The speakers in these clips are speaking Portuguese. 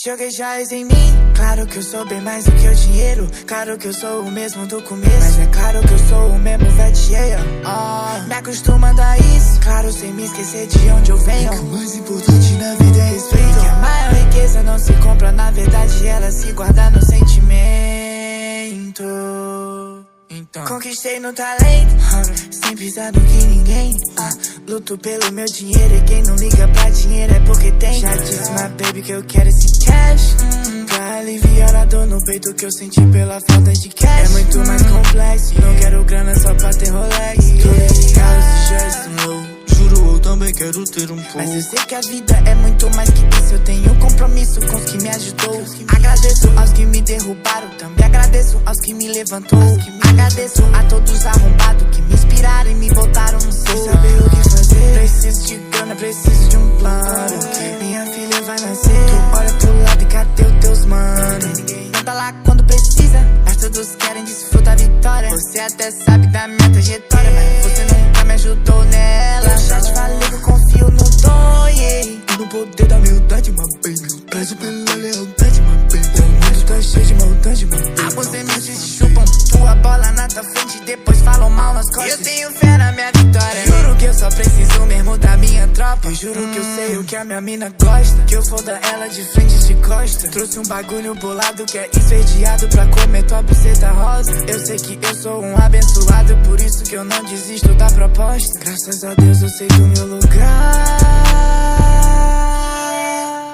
Joguei joias em mim. Claro que eu sou bem mais do que o dinheiro. Claro que eu sou o mesmo do começo. Mas é claro que eu sou o mesmo velho cheia. Me acostumando a isso. Claro, sem me esquecer de onde eu venho. O mais importante na vida é respeito. Que a maior riqueza não se compra, na verdade ela se guarda no sentimento. Então, conquistei no talento, sem pisar no que ninguém. Luto pelo meu dinheiro e quem não liga pra dinheiro é porque tem. Já disse my baby que eu quero esse cash, pra aliviar a dor no peito que eu senti pela falta de cash. É muito mais complexo, não quero grana só pra ter Rolex. Tô legal, esses gestos low. Juro, eu também quero ter um pouco. Mas eu sei que a vida é muito mais que isso. Eu tenho compromisso com os que me ajudou. Agradeço aos que me derrubaram, também agradeço aos que me levantou. Agradeço a todos arrombados que me inspiraram e me botaram no sol. Sem saber o que fazer, preciso de grana, preciso de um plano. Minha filha vai nascer, tu olha pro lado e cadê os teus mano? Não tá lá quando precisa, mas todos querem desfrutar a vitória. Você até sabe da minha trajetória, mas você nunca me ajudou nela. Eu já te falei que eu confio no dom, yeah. No poder da humildade, my baby. Prezo pela lealdade, my baby. O mundo tá cheio de maldade, my baby. Você me chupam tua bola na tua frente, depois falam mal nas costas. Eu tenho fé na minha vitória. Juro que eu só preciso mesmo da minha tropa. Eu juro que eu sei o que a minha mina gosta, que eu foda ela de frente e de costa. Trouxe um bagulho bolado que é esverdeado pra comer tua buceta rosa. Eu sei que eu sou um abençoado, por isso que eu não desisto da proposta. Graças a Deus eu sei do meu lugar.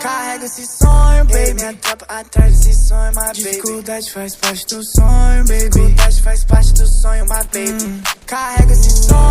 Carrega esse sonho, baby. Minha tropa atrás desse sonho, my baby. Dificuldade faz parte do sonho, baby. Dificuldade faz parte do sonho, my baby. Carrega esse sonho.